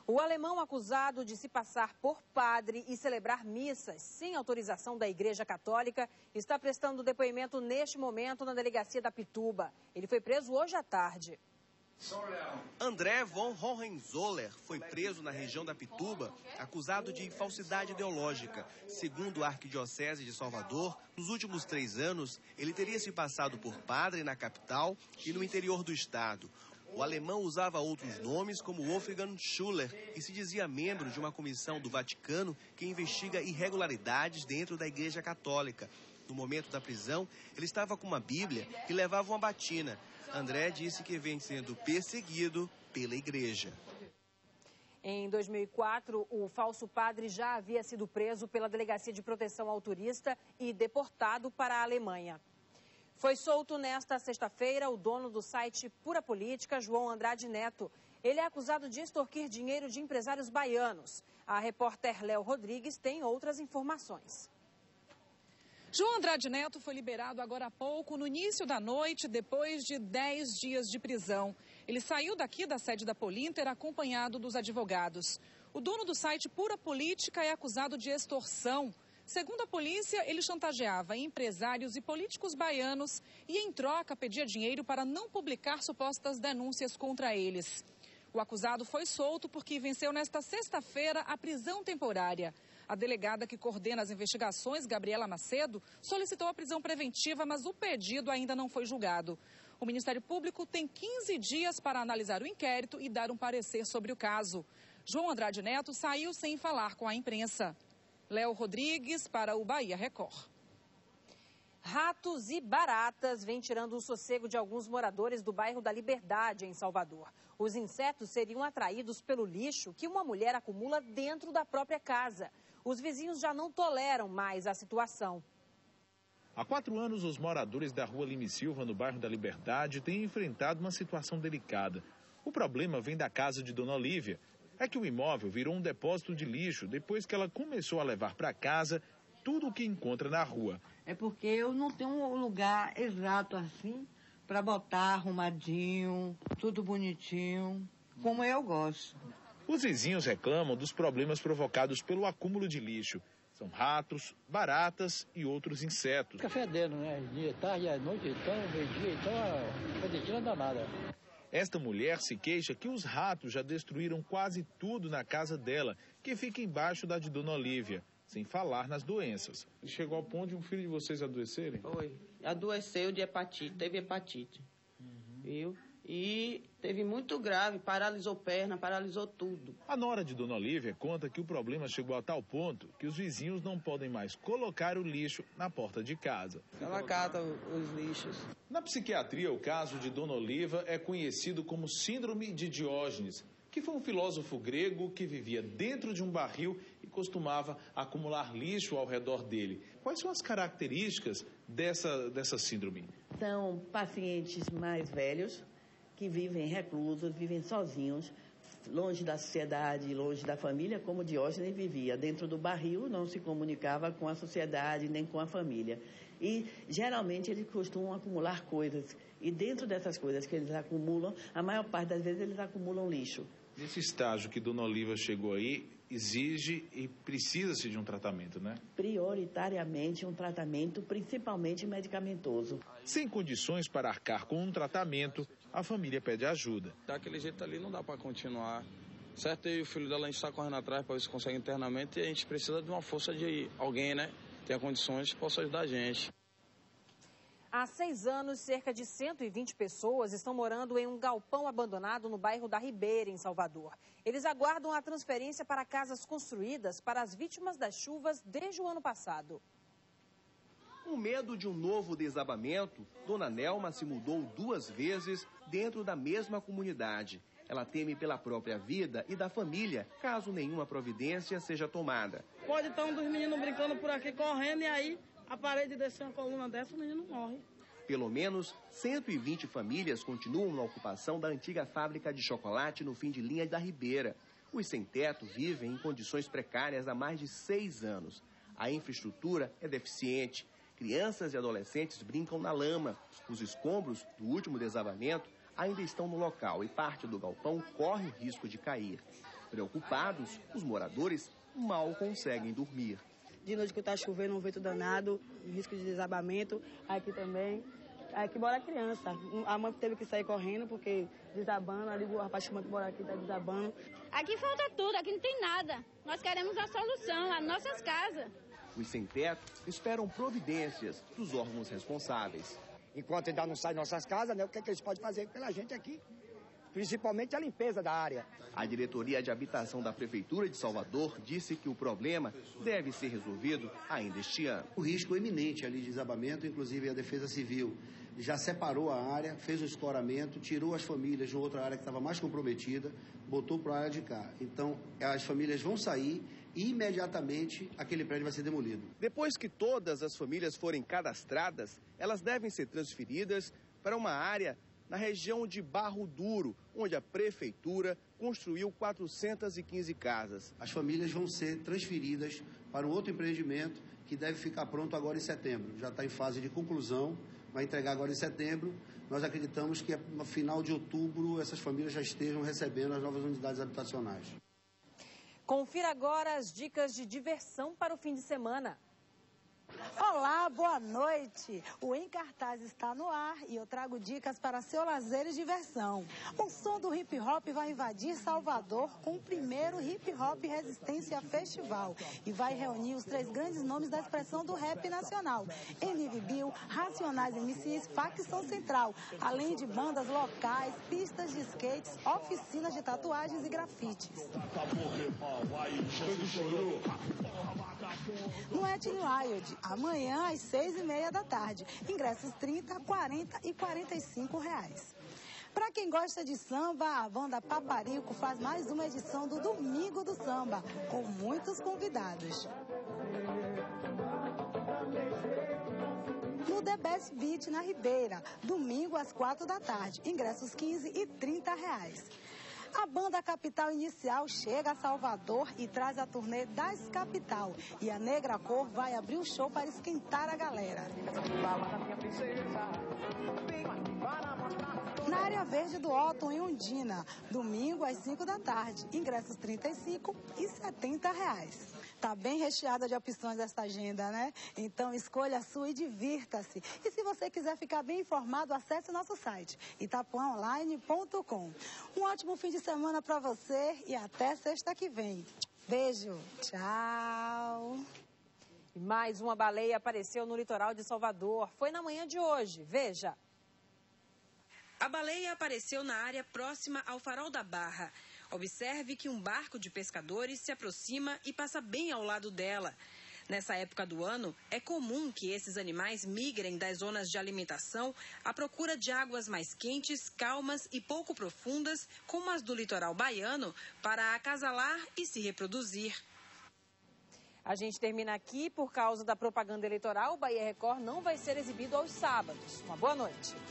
O alemão acusado de se passar por padre e celebrar missas sem autorização da Igreja Católica está prestando depoimento neste momento na delegacia da Pituba. Ele foi preso hoje à tarde. André von Hohenzoller foi preso na região da Pituba, acusado de falsidade ideológica. Segundo a Arquidiocese de Salvador, nos últimos 3 anos, ele teria se passado por padre na capital e no interior do estado. O alemão usava outros nomes, como Wolfgang Schuller, e se dizia membro de uma comissão do Vaticano que investiga irregularidades dentro da Igreja Católica. No momento da prisão, ele estava com uma Bíblia e levava uma batina. André disse que vem sendo perseguido pela Igreja. Em 2004, o falso padre já havia sido preso pela Delegacia de Proteção ao Turista e deportado para a Alemanha. Foi solto nesta sexta-feira o dono do site Pura Política, João Andrade Neto. Ele é acusado de extorquir dinheiro de empresários baianos. A repórter Léo Rodrigues tem outras informações. João Andrade Neto foi liberado agora há pouco, no início da noite, depois de 10 dias de prisão. Ele saiu daqui da sede da Polinter acompanhado dos advogados. O dono do site Pura Política é acusado de extorsão. Segundo a polícia, ele chantageava empresários e políticos baianos e, em troca, pedia dinheiro para não publicar supostas denúncias contra eles. O acusado foi solto porque venceu nesta sexta-feira a prisão temporária. A delegada que coordena as investigações, Gabriela Macedo, solicitou a prisão preventiva, mas o pedido ainda não foi julgado. O Ministério Público tem 15 dias para analisar o inquérito e dar um parecer sobre o caso. João Andrade Neto saiu sem falar com a imprensa. Léo Rodrigues para o Bahia Record. Ratos e baratas vêm tirando o sossego de alguns moradores do bairro da Liberdade, em Salvador. Os insetos seriam atraídos pelo lixo que uma mulher acumula dentro da própria casa. Os vizinhos já não toleram mais a situação. Há 4 anos, os moradores da rua Lime Silva, no bairro da Liberdade, têm enfrentado uma situação delicada. O problema vem da casa de Dona Olívia. É que o imóvel virou um depósito de lixo depois que ela começou a levar para casa tudo o que encontra na rua. É porque eu não tenho um lugar exato assim para botar arrumadinho, tudo bonitinho, como eu gosto. Os vizinhos reclamam dos problemas provocados pelo acúmulo de lixo. São ratos, baratas e outros insetos. Fica fedendo, né? Dia, tarde, à noite, então, meio-dia, então, fedetina danada. Esta mulher se queixa que os ratos já destruíram quase tudo na casa dela, que fica embaixo da de Dona Olívia, sem falar nas doenças. Chegou ao ponto de um filho de vocês adoecerem? Foi. Adoeceu de hepatite, teve hepatite. Viu? E teve muito grave, paralisou perna, paralisou tudo. A nora de Dona Olívia conta que o problema chegou a tal ponto que os vizinhos não podem mais colocar o lixo na porta de casa. Ela cata os lixos. Na psiquiatria, o caso de Dona Olívia é conhecido como Síndrome de Diógenes, que foi um filósofo grego que vivia dentro de um barril e costumava acumular lixo ao redor dele. Quais são as características dessa síndrome? São pacientes mais velhos, que vivem reclusos, vivem sozinhos, longe da sociedade, longe da família, como Diógenes vivia. Dentro do barril, não se comunicava com a sociedade nem com a família. E, geralmente, eles costumam acumular coisas. E dentro dessas coisas que eles acumulam, a maior parte das vezes eles acumulam lixo. Nesse estágio que Dona Olívia chegou aí, exige e precisa-se de um tratamento, né? Prioritariamente um tratamento, principalmente medicamentoso. Sem condições para arcar com um tratamento, a família pede ajuda. Daquele jeito ali não dá para continuar. Certo, eu e o filho dela, a gente está correndo atrás para ver se consegue internamento e a gente precisa de uma força de alguém, né? Tenha condições que possa ajudar a gente. Há 6 anos, cerca de 120 pessoas estão morando em um galpão abandonado no bairro da Ribeira, em Salvador. Eles aguardam a transferência para casas construídas para as vítimas das chuvas desde o ano passado. Com medo de um novo desabamento, Dona Nelma se mudou 2 vezes dentro da mesma comunidade. Ela teme pela própria vida e da família, caso nenhuma providência seja tomada. Pode estar um dos meninos brincando por aqui, correndo, e aí a parede descer uma coluna dessa, o menino morre. Pelo menos 120 famílias continuam na ocupação da antiga fábrica de chocolate no fim de linha da Ribeira. Os sem-teto vivem em condições precárias há mais de 6 anos. A infraestrutura é deficiente. Crianças e adolescentes brincam na lama. Os escombros do último desabamento ainda estão no local e parte do galpão corre o risco de cair. Preocupados, os moradores mal conseguem dormir. De noite que está chovendo, um vento danado, risco de desabamento, aqui também. Aqui mora a criança. A mãe teve que sair correndo porque desabando, ali o rapaz que mora aqui está desabando. Aqui falta tudo, aqui não tem nada. Nós queremos a solução, as nossas casas. Os sem-teto esperam providências dos órgãos responsáveis. Enquanto ainda não sai nossas casas, né, o que eles podem fazer pela gente aqui? Principalmente a limpeza da área. A Diretoria de Habitação da Prefeitura de Salvador disse que o problema deve ser resolvido ainda este ano. O risco iminente ali de desabamento, inclusive a Defesa Civil já separou a área, fez o escoramento, tirou as famílias de outra área que estava mais comprometida, botou para a área de cá. Então, as famílias vão sair e imediatamente aquele prédio vai ser demolido. Depois que todas as famílias forem cadastradas, elas devem ser transferidas para uma área na região de Barro Duro, onde a Prefeitura construiu 415 casas. As famílias vão ser transferidas para um outro empreendimento que deve ficar pronto agora em setembro. Já está em fase de conclusão, vai entregar agora em setembro. Nós acreditamos que no final de outubro essas famílias já estejam recebendo as novas unidades habitacionais. Confira agora as dicas de diversão para o fim de semana. Olá, boa noite! O Em Cartaz está no ar e eu trago dicas para seu lazer e diversão. O som do hip hop vai invadir Salvador com o primeiro Hip Hop Resistência Festival e vai reunir os 3 grandes nomes da expressão do rap nacional: NV Bill, Racionais MCs, Facção Central, além de bandas locais, pistas de skates, oficinas de tatuagens e grafites. No Wet n Wild, amanhã às 6h30 da tarde. Ingressos 30, 40 e 45 reais. Para quem gosta de samba, a banda Paparico faz mais uma edição do Domingo do Samba, com muitos convidados. No The Best Beat, na Ribeira, domingo às 4 da tarde. Ingressos 15 e 30 reais. A banda Capital Inicial chega a Salvador e traz a turnê Das Capital. E a Negra Cor vai abrir o show para esquentar a galera. Na área verde do Otton, em Ondina, domingo às 5 da tarde. Ingressos 35 e 70 reais. Tá bem recheada de opções esta agenda, né? Então escolha a sua e divirta-se. E se você quiser ficar bem informado, acesse o nosso site, itapuaonline.com. Um ótimo fim de semana para você e até sexta que vem. Beijo, tchau. E mais uma baleia apareceu no litoral de Salvador. Foi na manhã de hoje, veja. A baleia apareceu na área próxima ao Farol da Barra. Observe que um barco de pescadores se aproxima e passa bem ao lado dela. Nessa época do ano, é comum que esses animais migrem das zonas de alimentação à procura de águas mais quentes, calmas e pouco profundas, como as do litoral baiano, para acasalar e se reproduzir. A gente termina aqui. Por causa da propaganda eleitoral, o Bahia Record não vai ser exibido aos sábados. Uma boa noite.